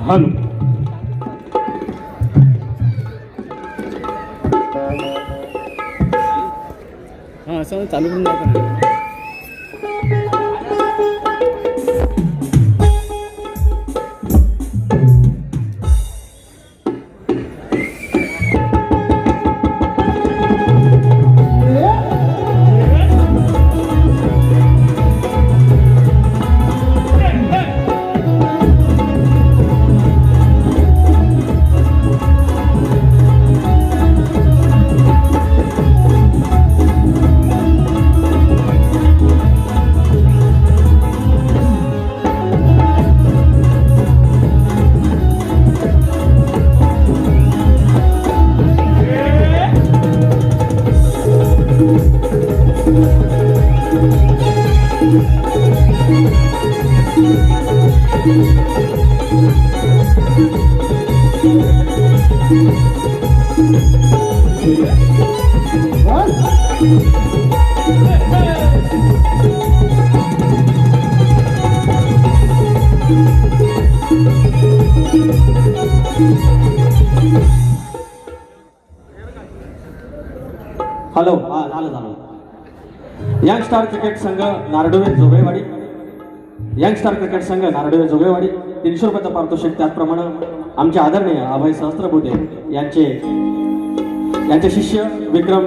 Hello. हां असं चालू करून जातं ना. हॅलो. हा झालं झालं. यंग स्टार क्रिकेट संघ नारडोळे जोगळेवाडी. यंग स्टार क्रिकेट संघ नारडोळे जोगळेवाडी 300 रुपयाचं पारितोषिक. त्याचप्रमाणे आमचे आदरणीय अभय सहस्त्रबुद्धे यांचे शिष्य विक्रम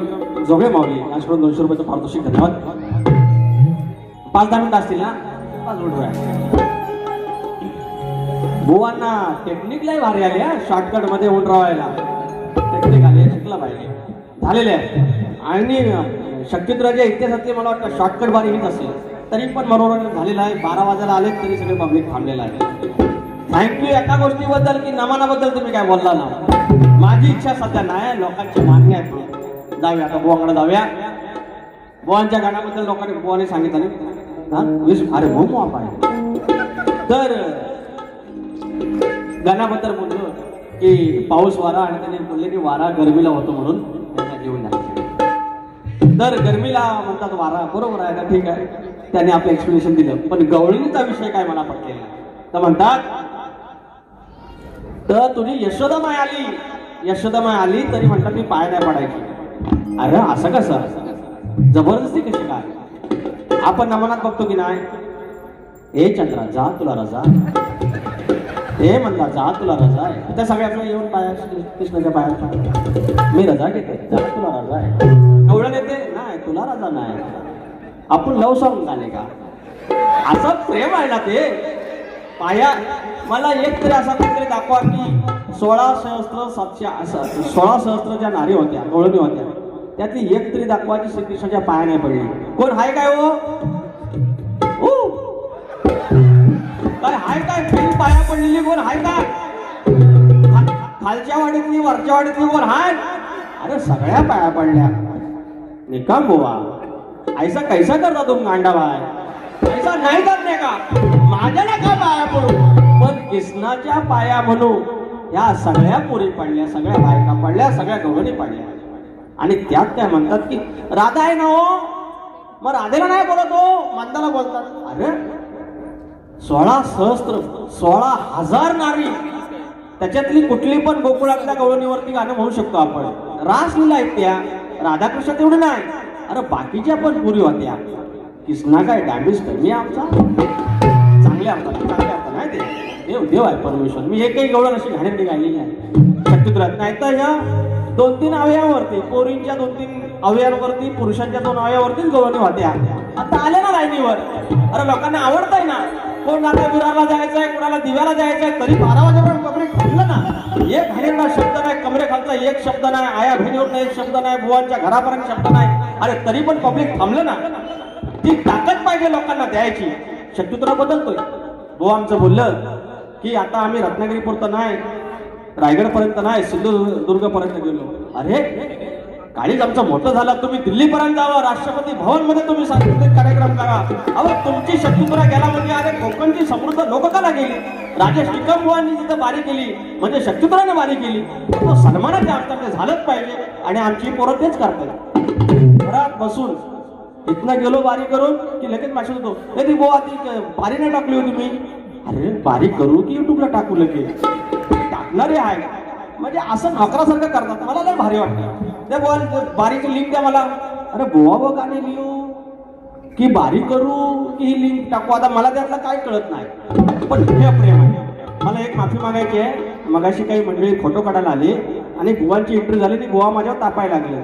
जोगळे माऊली यांच्याकडून 200 रुपयाचं पारितोषिक. धन्यवाद. 5-10 मिनिटं असतील ना? 5 मिनिट. बुवांना टेक्निकलाही भारी आली हा. शॉर्टकट मध्ये उंट रावायला टेक्निक आली, शिकला पाहिजे. झालेले आहे. आणि शक्यतोराच्या इतिहासातले मला वाटतं शॉर्टकट बारी हीच असेल. तरी पण मनोरंजन झालेलं आहे. 12 वाजायला आले तरी सगळे पब्लिक थांबलेलं आहे. थँक्यू एका गोष्टीबद्दल की नमानाबद्दल तुम्ही काय बोलला ना. माझी इच्छा सध्या नाही, लोकांची मागणी आहे. जाऊया आता बुवाकडे जाऊया. बुवांच्या गाण्याबद्दल लोकांनी बुवाने सांगितलं नाही. अरे मग आपण तर गाण्याबद्दल बोललो की पाऊस वारा आणि त्याने बोलले की वारा गरमीला होतो म्हणून त्यांना घेऊन जायचं. तर गरमीला म्हणतात वारा, बरोबर आहे का? ठीक आहे, त्याने आपलं एक्सप्लेनेशन दिलं. पण गवळणीचा विषय काय मला पटलेला. तर म्हणतात तर तुझी यशोदामाय आली तरी म्हणतात मी पाय नाही पडायची. अरे असं कसं? जबरदस्ती कशी काय? आपण नमनात बघतो की नाही. ए चंद्रा जा तुला रजा, ए म्हणला जा तुला रजा आहे. त्या सगळे आपल्या येऊन पाया कृष्णाच्या पाया मी रजा घेते, जा तुला रजा आहे. एवढं घेते नाही, तुला रजा नाही. आपण लव सॉंग गाणे का? असं प्रेम आहे ना ते पाया. मला एक तरी असा कुठेतरी दाखवा की 16 सहस्त्र ज्या नारी होत्या, गवळणी होत्या, त्यातली एक तरी दाखवा की श्रीकृष्णाच्या पाया नाही पडली. कोण हाय काय हो? काय हाय काय? फिर पाया पडलेली कोण हाय काय? खालच्या वाडीतली वरच्या वाडीतली कोण हाय? अरे सगळ्या पाया पडल्या. निकम बुवा ऐसा कैसा करता तुम गांडा भाई? ऐसा नाही करणे का? माझ्या नका पाया पडू, पण कृष्णाच्या पाया म्हणू. या सगळ्या पोरी पडल्या, सगळ्या बायका पडल्या, सगळ्या गवळणी पडल्या. आणि त्यात काय म्हणतात की राधा आहे ना हो, मग राधेला नाही बोलत हो, मंदाला बोलतात. अरे 16 सहस्त्र 16,000 नारी, त्याच्यातली कुठली पण गोकुळातल्या गवळणीवरती गाणं म्हणू शकतो आपण. रासलीला आहेत त्या, राधाकृष्ण तेवढं नाही. अरे बाकीच्या पण पुरी होत्या. कृष्णा काय डॅमेज कमी आमचा? चांगल्या अर्थ नाही ते. देव आहे परमेश्वर. मी एकही गवळण अशी घाणेरडी गायलेली आहे शक्यतो नाही. तर ह्या 2-3 अवयवावरती, पोरींच्या 2-3 अवयवांवरती, पुरुषांच्या 2 अवयवावरतीच गवळणी होत्या. आता आले ना लाईनीवर. अरे लोकांना आवडतंय ना. कोण आता विरारला जायचंय, कोणाला दिव्याला जायचंय, तरी 12 वाजेपर्यंत पब्लिक थांबलं ना. एक घाणेरडा शब्द नाही, कमरेखालचा एक शब्द नाही, आया बहिणीवर एक शब्द नाही, बुवांच्या घरापर्यंत शब्द नाही. अरे तरी पण पब्लिक थांबलं ना. ती ताकद पाहिजे लोकांना द्यायची. शक्यतो बदलतोय. बुवा आमचं बोललं की आता आम्ही रत्नागिरीपुरतं नाही, रायगडपर्यंत नाही, सिंधुदुर्गपर्यंत गेलो. अरे काळीच आमचं मोठं झालं. तुम्ही दिल्लीपर्यंत जावं, राष्ट्रपती भवन मध्ये तुम्ही सांस्कृतिक कार्यक्रम करा. अहो तुमची शक्यतुरा गेला म्हणजे अरे कोकणची समृद्ध लोककला गेली. राजेश टिकम बुवांनी तिथं बारी केली म्हणजे शक्यतुराने बारी केली. तो सन्मानाच्या अर्थाने झालंच पाहिजे. आणि आमची पोरं तेच करतात. घरात बसून इथनं गेलो बारी करून की लगेच मॅसेज होतो, ती बुवा ती बारी नाही टाकली होती मी. अरे बारीक करू की युट्यूबला टाकू लगेच टाकणारे आहे म्हणजे असं नोकरासारखं करतात मला लय भारी वाटतं ते बोल बारीक लिंक द्या मला अरे बुवा बघ गाणे लिहू की बारीक करू की ही लिंक टाकू आता मला त्यातलं काय कळत नाही पण हे प्रेम आहे मला एक माफी मागायची आहे मगाशी काही मंडळी फोटो काढायला आली आणि बुवांची एंट्री झाली आणि बुवा माझ्यावर तापायला लागले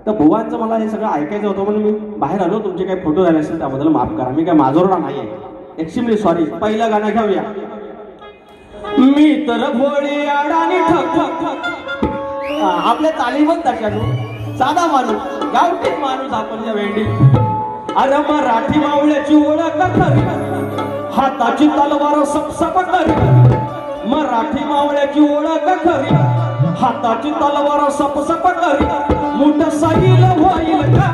तर बुवांचं मला हे सगळं ऐकायचं होतं म्हणून मी बाहेर आलो तुमचे काही फोटो झाले असेल त्याबद्दल माफ करा मी काय माजोरडा नाही आहे एक्स्ट्रीमली सॉरी पहिलं गाणं घेऊया मी तर भोळी अडाणी ठक ठक ठक आपल्या तालीमच तशानु साधा माणूस गावठीच माणूस आपण या वेंडी अरे मराठी मावळ्याची ओळख खरी हाताची तलवार सपसप करी मराठी मावळ्याची ओळख खरी हाताची तलवार सपसप करी मुठ साईल होईल का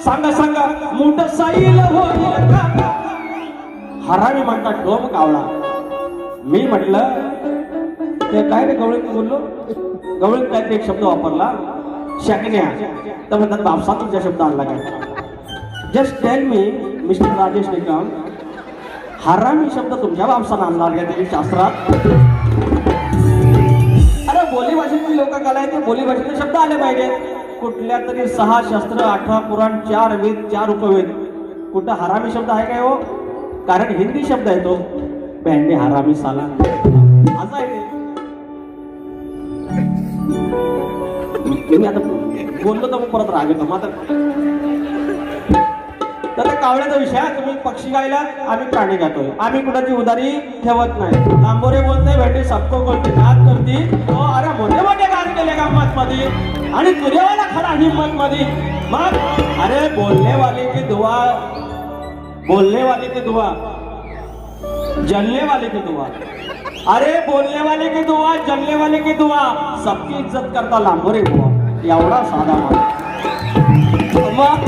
सांगा सांगा मुठ साईल होईल का हरामी म्हणतात डोम कावळा मी म्हटलं ते काय रे गवळीत बोललो गवळीत काहीतरी एक शब्द वापरला शकण्या तर म्हणतात बापसा तुमचा शब्द आणला काय just tell me mister Rajesh Nikam हरामी शब्द तुमच्या बापसानं आणला का तुम्ही शास्त्रात अरे बोली भाषेतली लोक कला आहे ते बोली भाषेतले शब्द आले पाहिजे कुठल्या तरी 6 शास्त्र 18 पुराण 4 वेद 4 उपवेद कुठं हरामी शब्द आहे काय हो कारण हिंदी शब्द आहे तो बँडे हरामी साला असं आहे ते मी आता बोललो तर मग परत राग येतो मात्र तर कावळ्याचा विषय तुम्ही पक्षी गायला आम्ही प्राणी गातोय आम्ही कुणाची उदारी ठेवत नाही लांबोरे बोलते भेटे सबको बोलते नाद करती तो अरे मोठे मोठे गाणे केले गंमत मध्ये आणि तुझ्यावाला खरा हिम्मत मध्ये मग अरे बोलने वाले की दुआ जलने वाले की दुआ अरे बोलने वाले की दुआ जलने वाले की दुआ सबकी इज्जत करता लांबोरे बुवा एवढा साधा मग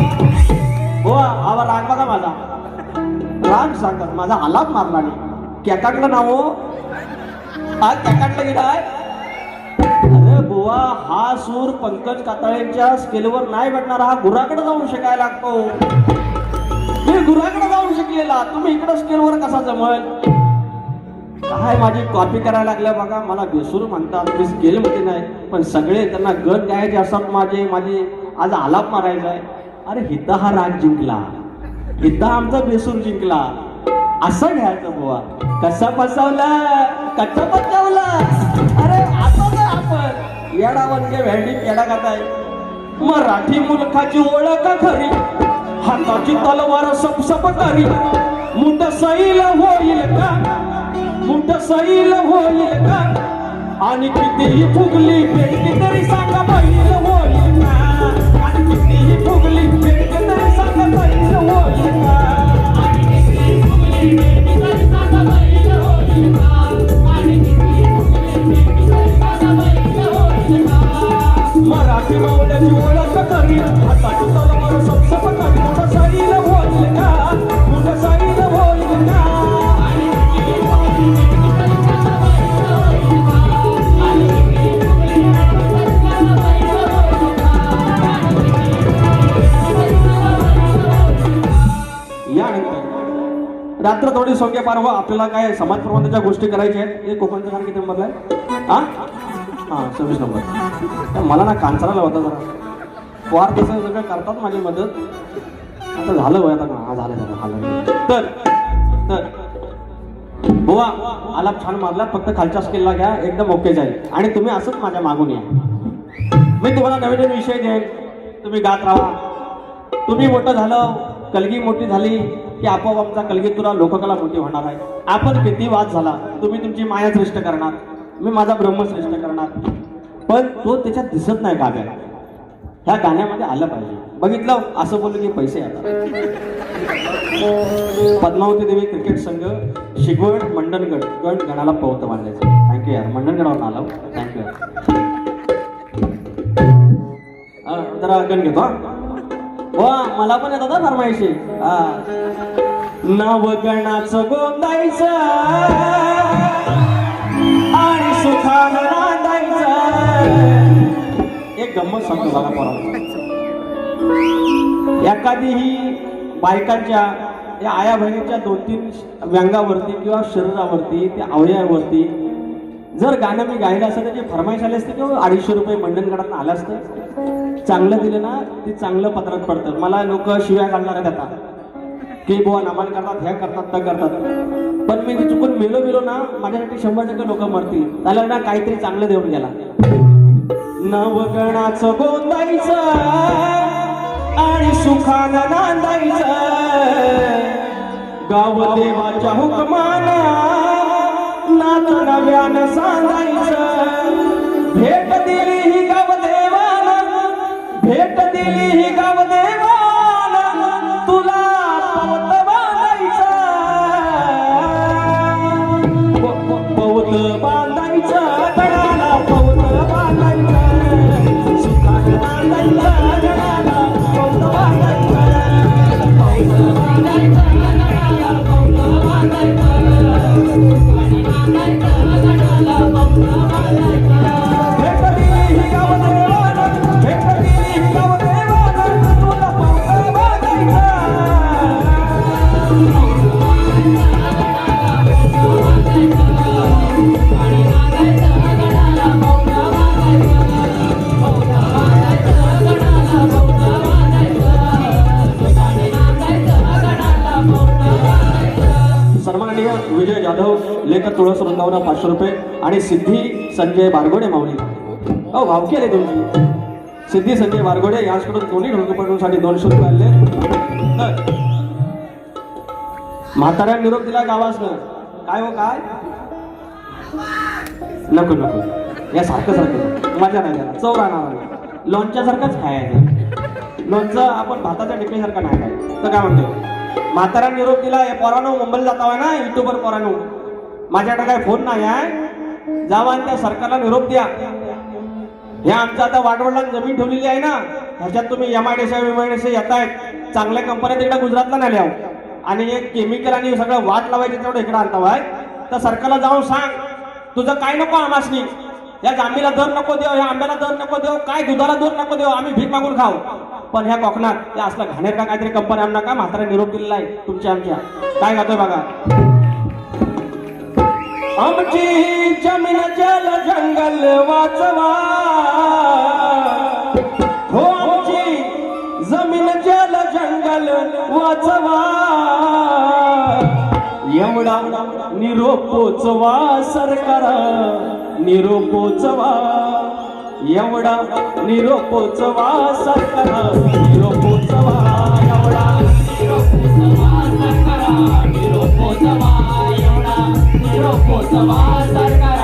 बुवा आवा राग बघा माझा राग सांगत माझा आलाप मारला नाही कॅकाटलं नाव हा कॅकाटलं गेलाय अरे बुवा हा सूर पंकज कातळेंच्या स्केलवर नाही भेटणार हा गुराकडे जाऊन शिकायला लागतो मी गुराकडे जाऊन शिकलेला तुम्ही इकडं स्केलवर कसा जमल काय माझी कॉपी करायला लागल्या बघा मला बेसूर म्हणतात मी स्केल मध्ये नाही पण सगळे त्यांना गट गायचे असतात माझे आज आलाप मारायचा आहे अरे हिता हा राग जिंकला हिता आमचा बेसूर जिंकला असं घ्यायचं बुवा कसा फसवला कसा बचावला अरे आता तर आपण येडा म्हणजे भेंडी येडा खाताय मराठी मुलखाची ओळख खरी हाताची तलवार सपसप करी मुठ सैल होईल का मुठ सैल होईल का आणि कितीही फुगली पेटली तरी सांगा बैल होईल का आणि कितीही फुगली पेटली तरी सांगा बैल होईल का आणि कितीही फुगली पेटली तरी सांगा बैल होईल का आणि कितीही फुगली पेटली तरी सांगा बैल होईल का मराठी मावळ्याची ओळख करी हाताची तलवार सपसप करी मुठ सैल होईल का मुठ सैल होईल का आणि कितीही फुगली पेटली तरी सांगा बैल होईल का आणि कितीही फुगली पेटली तरी सांगा बैल होईल का यानंतर रात्र थोडी सोंगे पार व्हा आपल्याला काय समाज प्रबंधाच्या गोष्टी करायच्या आहेत हे कोकणचं गाणं किती नंबरला आहे हा 26 नंबर तर मला ना कांचराला होता जरा वार तसं सगळं करतात माझी मदत आता झालं वय आता हा झालं तर बुवा आलाप छान मारला फक्त खालच्या स्केलला घ्या एकदम ओके जाईल आणि तुम्ही असंच माझ्या मागून या मी तुम्हाला नवीन नवीन विषय देईन तुम्ही गात राहा तुम्ही मोठं झालं कलगी मोठी झाली की आपोआप आमचा कलगीतुरा लोककला मोठी होणार आहे आपण किती वाद झाला तुम्ही तुमची माया श्रेष्ठ करणार मी माझा ब्रह्म श्रेष्ठ करणार पण तो त्याच्यात दिसत नाही गाण्यात ह्या गाण्यामध्ये आलं पाहिजे बघितलं असं बोललं की पैसे येतात पद्मावती देवी क्रिकेट संघ शिगवड मंडणगड गड गणाला पवत मानल्याचं थँक्यू यार मंडणगडावर आलो थँक्यू यार जरा गण घेतो वा मला पण येतात ना फरमाईशी नवगणाचं गोंदायचं आणि सुखानं नांदायचं एक गंमत सांगतो बघा पोरा एखादी ही बायकांच्या या आया बहिणीच्या 2-3 व्यंगावरती किंवा शरीरावरती त्या अवयवावरती जर गाणं मी गायलं असतं त्याची फरमाईश आली असते किंवा 250 रुपये मंडणगडात आलं असतं. चांगलं दिलं ना ते चांगलं पत्रात पडतं. मला लोक शिव्या घालणार आहेत आता की बुवा नमान करतात, ह्या करतात, त्या करतात. पण मी चुकून मेलो ना माझ्यासाठी 100% लोक मरतील. त्याला ना काहीतरी चांगलं देऊन गेला. नवगणाचं गोंदायचं आणि सुखानं नांदायचं, गाव देवाच्या हुकमाना नात नव्यानं सांगायचं. भेट दिली ही गाव देवानं, भेट दिली ही गाव देवानं, तुला पवत बांधायचं, पवत बांधायचं, गडाला पवत बांधायचं, सुखानं नांदायचं, गडाला पवत बांधायचं, पवत बांधायचं, गडाला पवत बांधायचं. सन्माननीय विजय जाधव लेखक तुळस वृंदावना 500 रुपये आणि सिद्धी संजय बारगोडे माऊली. अहो भावकी आले तुमची. सिद्धी संजय बारगोडे याचकडून दोन्ही ढोलकपटूंसाठी 200 रुपये आले. म्हाताऱ्या निरोप दिला गावासनं. काय हो काय नको नको या सारखं मजा नाही द्या, चव राहणार नाही. लोणच्या सारखंच खायचं. लोणचं आपण भाताच्या टिपणीसारखं नाही खायचं. तर काय म्हणतो म्हातारा निरोप दिला. हे पोरानो मुंबईला जाता ना युट्यूबवर पोरानो, माझ्याकडे काय फोन नाही आहे, जावा आणि त्या सरकारला निरोप द्या. हे आमचं आता वाटवडला जमीन ठेवलेली आहे ना, ह्याच्यात तुम्ही MIDC येतायत, चांगल्या कंपन्या तिकडे गुजरातला नाही लिहाव आणि हे केमिकल आणि सगळं वाट लावायचं तेवढं इकडे आणतावाय. तर सरकारला जाऊन सांग तुझं काय नको आमासनी, या जांभीला दर नको देव, ह्या आंब्याला दर नको देव, काय दुधाला दर नको देव, आम्ही भीक मागून खाऊ. पण ह्या कोकणात त्या असला घाणेर का काहीतरी कंपनी आणू नका. म्हातारा निरोप दिलेला आहे तुमच्या आमच्या. काय गातोय बघा. आमची जमीन जल जंगल वाचवा, हो आमची जमीन जल जंगल वाचवा, एवढा निरोप पोचवा सरकार, निरोप पोचवा, एवढा निरोप पोचवा सरकार, निरोप पोचवा, एवढा निरोप पोचवा सरकार, निरोप पोचवा, एवढा निरोप पोचवा सरकार,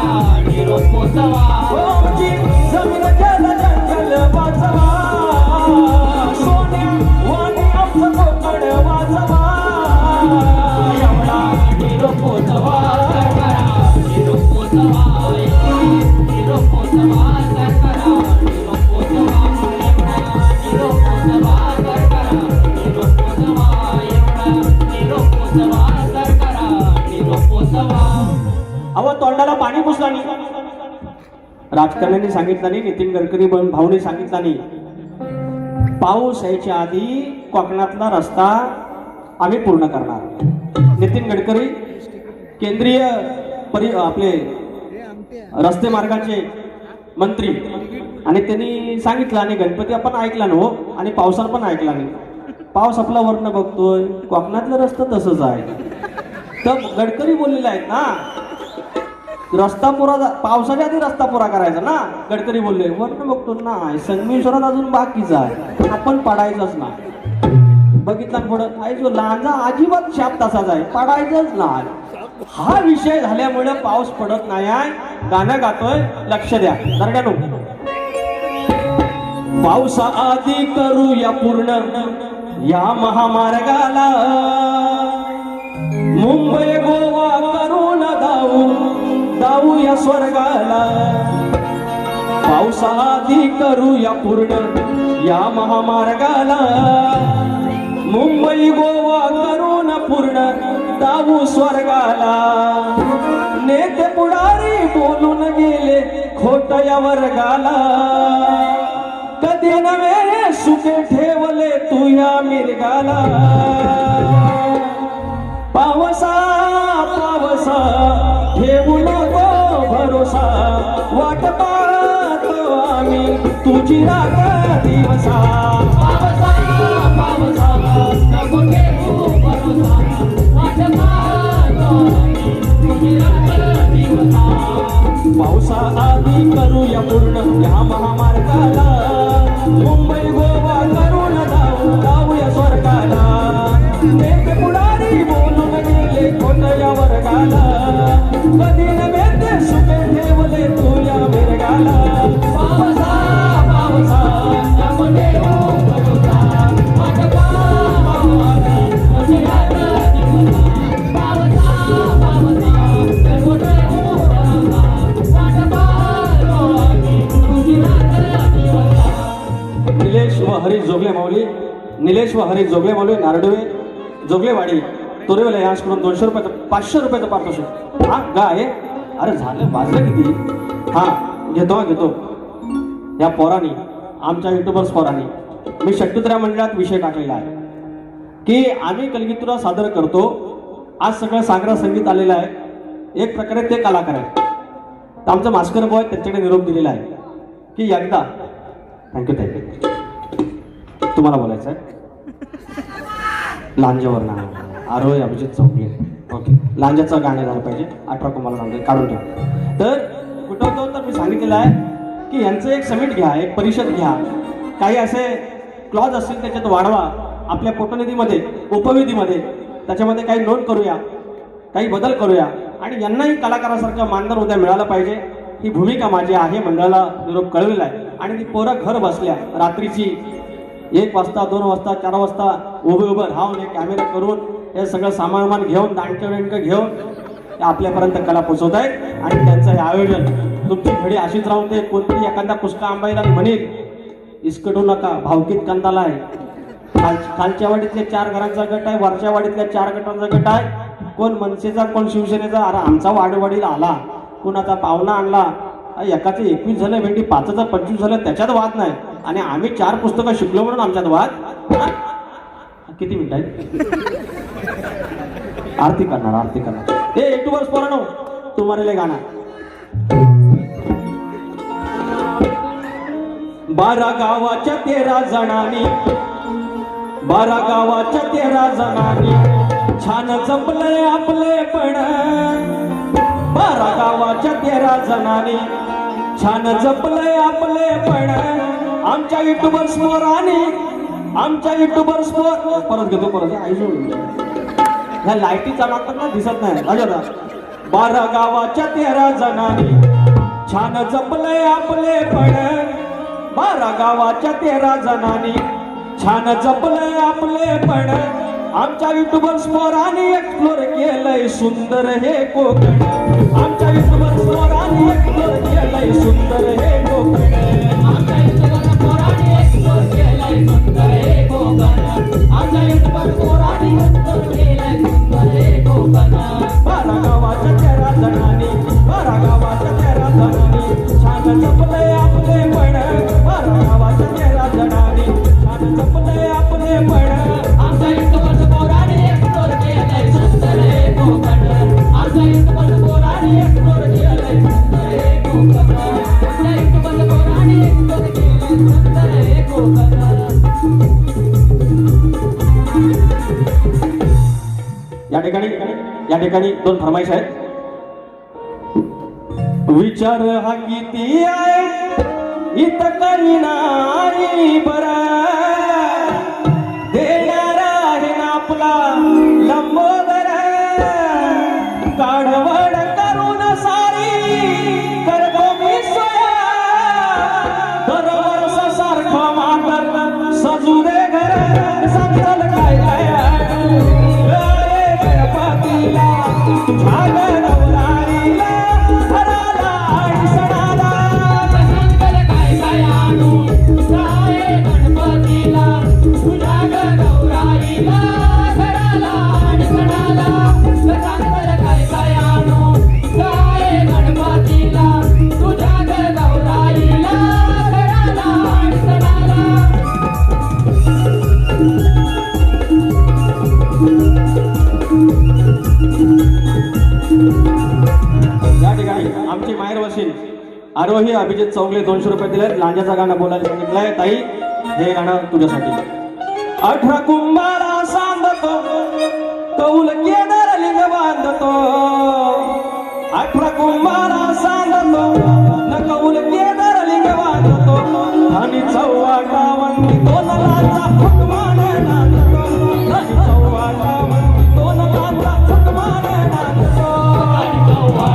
निरोप पोचवा. आमची जमीन जल जंगल वाचवा, सोन्या वाणी आमचं कोकण वाचवा, एवढा निरोप पोचवा सरकार, निरोप पोचवा, निरोप पोचवा सरकार, निरोप पोचवा, एवढा निरोप पोचवा सरकार, निरोप पोचवा, एवढा निरोप पोचवा सरकार, निरोप पोचवा. अहो तोंडाला पाणी पुसला नाही. राजकारण्यांनी सांगितलं नाही, नितीन गडकरी भाऊने सांगितलं नाही. पाऊस यायच्या आधी कोकणातला रस्ता आम्ही पूर्ण करणार. नितीन गडकरी केंद्रीय आपले रस्ते मार्गाचे मंत्री आणि त्यांनी सांगितलं आणि गणपती आपण ऐकला ना हो आणि पावसाला पण ऐकला नाही. पाऊस आपला वर्ण बघतोय, कोकणातलं रस्ता तसंच आहे. तर गडकरी बोललेले आहेत ना रस्ता पुरा, पावसाच्या आधी रस्ता पुरा करायचा ना. गडकरी बोलले वर्ण बघतो ना संगमेश्वरात अजून बाकीचा आहे, आपण पडायचंच ना. बघितला पुढं आई जो लांजा अजिबात शाप तसाच आहे, पडायचंच नाही. हा विषय झाल्यामुळे पाऊस पडत नाही आहे. गाणं गातोय लक्ष द्या दरड्यानो. पावसा आधी करूया पूर्ण या महामार्गाला, मुंबई गोवा करून दाऊ या स्वर्गाला. पावसा आधी करूया पूर्ण या महामार्गाला, मुंबई गोवा करून पूर्ण दाऊ स्वर्गाला. नेते पुढारी बोलून गेले खोट या वर्गाला, कधी नव्हे सुखे ठेवले तू या मिरगाला. पावसा वाट पाहतो आम्ही तुझी रात दिवसा पावसा पावसा नको घेऊ भरोसा वाट पाहतो आम्ही तुझी रात दिवसा पावसा आधी करूया पूर्ण या महामार्गाला मुंबई गोवा करून जाऊया स्वर्गाला नेते पुढारी बोलून गेले खोटया वर्गाला कधी नव्हे सुखे ठेवले तुझ्या मिरगाला पावसा पावसा नको घेऊ भरोसा वाट पाहतो आम्ही तुझी रात दिवसा पावसा पावसा नको घेऊ भरोसा वाट पाहतो आम्ही तुझी रात दिवसा निलेश व हरीश जोगले माऊली निलेश व हरीश जोगले माऊली नारडवे जोगलेवाडी तोरेवले यांच्याकडून 200 रुपयाचं 500 रुपयाचं पारितोषिक हा गाय अरे झालं वाजलं किती हा घेतो या पोरानी आमच्या युट्यूबर्स पोरानी मी शक्तित्र्या मंडळात विषय टाकलेला आहे की आम्ही कलगीतुरा सादर करतो आज सगळं सागरा संगीत आलेलं आहे एक प्रकारे ते कलाकार आहेत तर आमचं मास्कर बॉय त्याच्याकडे निरोप दिलेला आहे की एकदा थँक्यू तुम्हाला बोलायचं आहे लांजावर नाव आरोय अभिजित चौगले ओके लांजाचं गाणं झालं पाहिजे 18 कुमाला नाव काढून ठेव तर कुठं होतं तर मी सांगितलेलं आहे की यांचं एक समिट घ्या एक परिषद घ्या काही असे क्लॉज असतील त्याच्यात वाढवा आपल्या पोटनिधीमध्ये उपविधीमध्ये त्याच्यामध्ये काही नोंद करूया काही बदल करूया आणि यांनाही कलाकारासारखं मानधन उद्या मिळालं पाहिजे ही भूमिका माझी आहे मंडळाला निरोप कळविला आहे आणि ती पोरं घर बसल्या रात्रीची 1 वाजता 2 वाजता 4 वाजता उभं राहून हे कॅमेरा करून हे सगळं सामान घेऊन दांडकं घेऊन ते आपल्यापर्यंत कला पोचवत आहेत आणि त्यांचं हे आयोजन तुमची घडी अशीच राहून ते कोणतरी एखादा कुस्का आंबाईला म्हणेल इसकडू नका भावकीत कंदाला आहे खालच्या वाडीतल्या 4 घरांचा गट आहे वरच्या वाडीतल्या 4 गटांचा गट आहे कोण मनसेचा कोण शिवसेनेचा अरे आमचा वाडीला आला कोणाचा पाहुणा आणला एकाचे 21 झालं भेंडी 5चं 25 झालं त्याच्यात वाद नाही आणि आम्ही 4 पुस्तकं शिकलो म्हणून आमच्यात वाद हा? किती मिनिट आहेत आरती करणार हे युट्यूबर्स पोरांनो तुम्हाला गाणं 12 गावाच्या 13 जणांनी 12 गावाच्या 13 जणांनी छान जपलंय आपले पण 12 गावाच्या 13 जणांनी छान जपलंय आपले पण आमच्या युट्यूबर्स पोर परत घेतो ह्या लाईटी चमकताना दिसत नाही अजून 12 गावाच्या 13 जणांनी छान जपलंय आपले पण 12 गावाच्या 13 जणांनी छान जपलंय आपले पण आमच्या युट्यूबर्स पोरांनी एक्सप्लोर केलंय सुंदर हे कोकण आमच्या युट्यूबर्स पोरांनी एक्सप्लोर केलंय सुंदर हे कोकण आमच्या युट्यूबर्स पोरांनी एक्सप्लोर केलंय सुंदर हे कोकण आमच्या युट्यूबर्स पोरांनी एक्सप्लोर केलंय सुंदर हे कोकण 12 गावाच्या 13 जणांनी 12 गावाच्या 13 जणांनी छान जपलंय आपले पण 12 गावाच्या 13 जणांनी छान जपलंय आपले पण आमच्या युट्यूबर्स पोरांनी एक्सप्लोर केलंय सुंदर हे कोकण आमच्या युट्यूबर्स पोरांनी एक्सप्लोर केलंय सुंदर हे कोकण आमच्या युट्यूबर्स पोरांनी एक्सप्लोर केलंय सुंदर हे कोकण या ठिकाणी 2 फरमाईश आहेत विचार हा किती आहे इथं काही नाही बरा देणारा आहे ना आपला लंबोदर काढवड करून सारी करतो मी सोया दरवर्ष सारखं मातर सजू दे घर सांगताल काय काय गणपतीला तुझ्या गणवलाईला हराला आणि सणाला सांगताल काय काय आणू काय गणपतीला तुझ्या गौराईला घराला आणि सणाला सांगताल काय काय आणू काय गणपतीला तुझ्या गौराईला घराला आणि सणाला या ठिकाणी आमची माहेर वशील आरोही अभिजित चौगले 200 रुपये दिले. लांजाचं गाणं बोलायला सांगितलंय. ताई हे गाणं तुझ्यासाठी. 18 कुंभारा सांगतो कौल केदार लिंग बांधतो. 18 कुंभारा सांगतो न कौल केदार लिंग बांधतो. आणि 14 दोन लाचा फुकमान नांदतो. आणि 14 दोन लाचा फुकमान नांदतो. आणि 14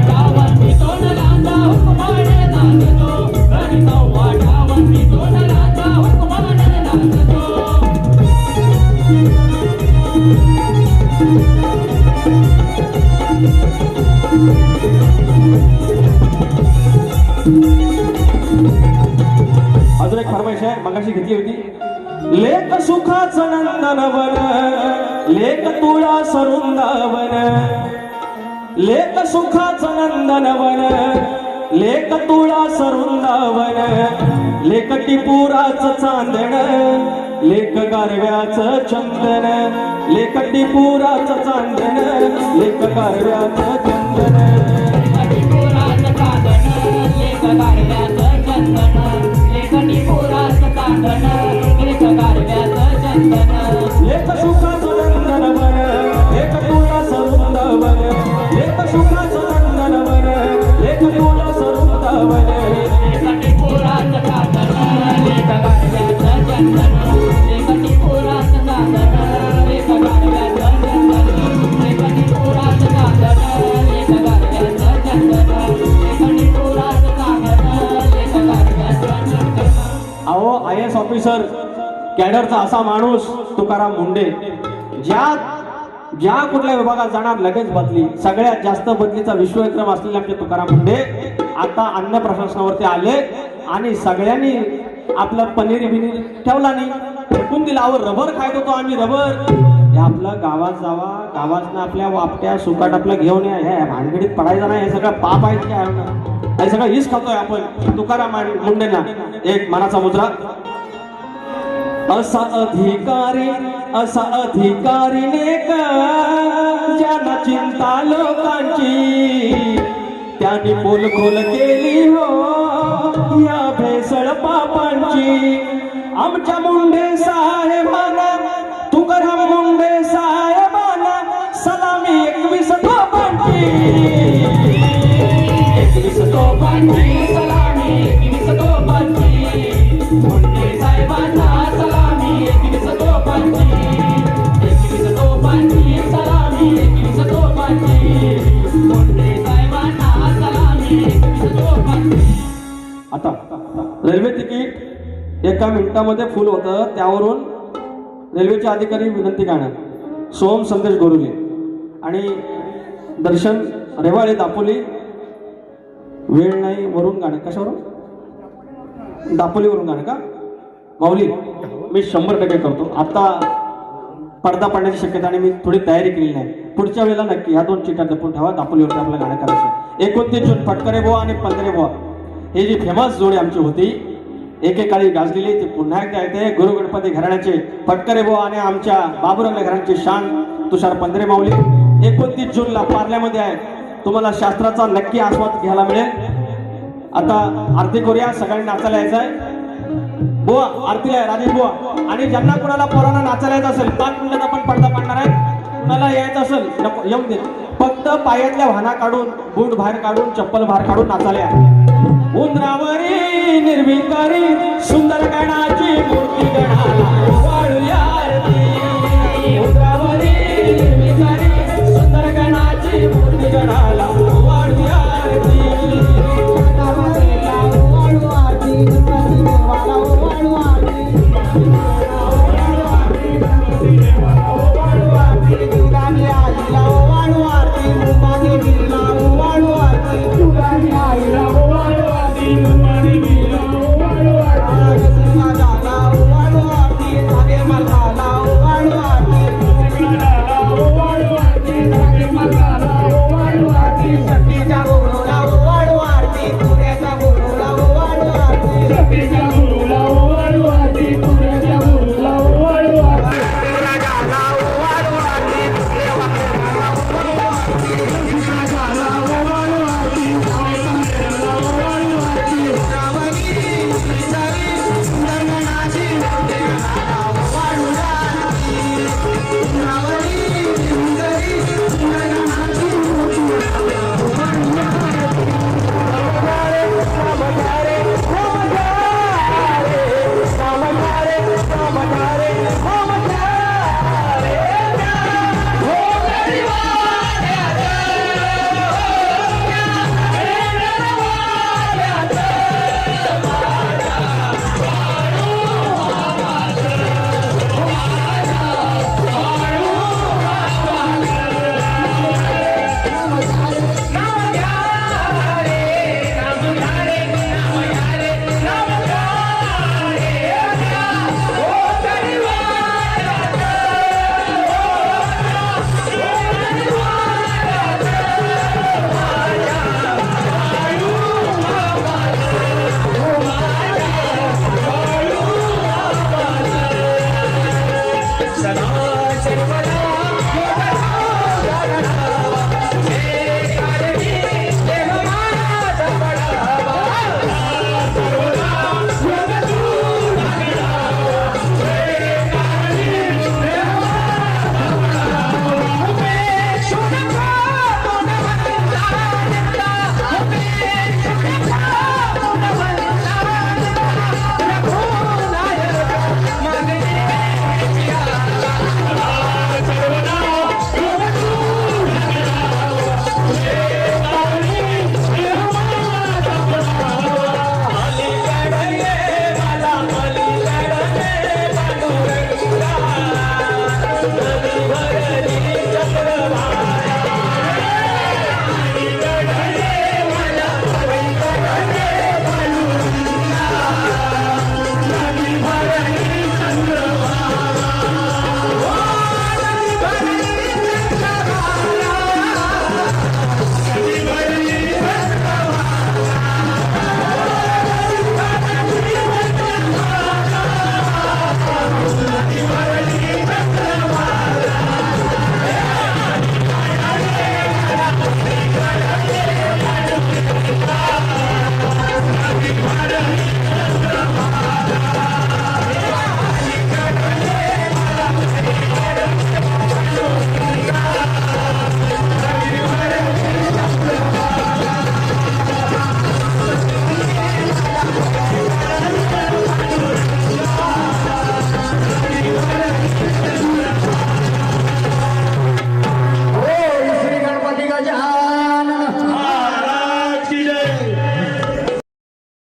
दोन लाचा हुकमाने नांदतो. आणि 14 दोन लाचा हुकमाने नांदतो. अजून एक फरमाईश आहे मगाशी घेतली होती. लेख सुखाचं नंदनवन लेख तुळा सरुंदावन. लेख सुखाचं नंदनवन लेख तुळा सरुंदावन. लेख टिपुराचं चांदण लेख गारव्याचं चंदन. लेख टिपुराचं चांदन लेख गारव्याचं चंदन. लेखणीपुराचं चांदण लेख गारव्याचं चंदन. लेखणीपुराचं चांदन लेख गारव्याचं चंदन. लेख सुखाचं नंदनवन लेख तुळा सरुंदावन. लेख सुखाचं नंदनवन लेख तुळा सरुंदावन. लेखणीपुराचं चांदन लेख गारव्याचं चंदन. लेखणीपुराचं चांदन लेख गारव्याचं चंदन. लेखणीपुराचं चांदन लेख गारव्याचं चंदन. लेखणीपुराचं चांदन लेख गारव्याचं चंदन. अहो IAS ऑफिसर कॅडरचा असा माणूस तुकाराम मुंडे ज्या कुठल्या विभागात जाणार लगेच बदली. सगळ्यात जास्त बदलीचा विश्वविक्रम असलेले आमचे तुकाराम मुंडे आता अन्न प्रशासनावरती आले आणि सगळ्यांनी आपलं पनीर बिनीर ठेवला नाही फेकून दिला. अहो रबर खायत होतो आम्ही रबर. हे आपलं गावात जावा गावातनं आपल्या वापट्या सुकाट आपल्या घेऊन या. ह्या भानगडीत पडायचं नाही. हे सगळं पाप आहे की आहे ना. हे सगळं हीच खातोय आपण तुकाराम मुंडेंना. एक मनाचा मुद्रा. असा अधिकारी नेक ज्यांना चिंता लोकांची त्यांनी पोलखोल केली हो या भेसळ पापांची. आमच्या मुंडे साहेबांना तुकाराम मुंडे साहेबांना सलामी 21 तोफांची. 21 तोफांची सलामी 21 तोफांची. मुंडे साहेबांना सलामी 21 तोफांची. 21 तोफांची सलामी 21 तोफांची. मुंडे साहेबांना सलामी 21 तोफांची. आता रेल्वे तिकीट एका मिनिटामध्ये फुल होतं. त्यावरून रेल्वेचे अधिकारी विनंती करणार सोम संदेश गोरुले आणि दर्शन रेवाळे दापोली. वेळ नाही वरून गाणं कशावरून दापोलीवरून गाणं का माऊली. मी 100% करतो. आता पडदा पडण्याची शक्यता आणि मी थोडी तयारी केली नाही. पुढच्या वेळेला नक्की ह्या 2 चिठ्ठ्या जपून ठेवा. दापोलीवरती आपलं गाणं करायचं. 29 जून फटकरे बुवा आणि पंधरे बुवा हे जी फेमस जोडी आमची होती एकेकाळी गाजलेली ती पुन्हा एकदा येते. गुरु गणपती घराण्याचे फटकरे बुवा आणि आमच्या बाबुरंग घराण्याचे शान तुषार पंधरे माऊली 29 जूनला पार्ल्यामध्ये आहे. तुम्हाला शास्त्राचा नक्की आस्वाद घ्यायला मिळेल. आता आरती करूया. सगळ्यांनी नाचायला यायचं आहे. बुवा आरतीला आहे राजेश बुवा. आणि ज्यांना कोणाला पोरांना नाचायला येत असेल 5 मिनिटात आपण पडदा पाडणार आहे. कुणाला यायचं असेल नको येऊन दे. फक्त पायातल्या वाहना काढून बूट बाहेर काढून चप्पल बाहेर काढून नाचायला या. उंदरावरी निर्विकारी सुंदर गणाची मूर्ती गणाला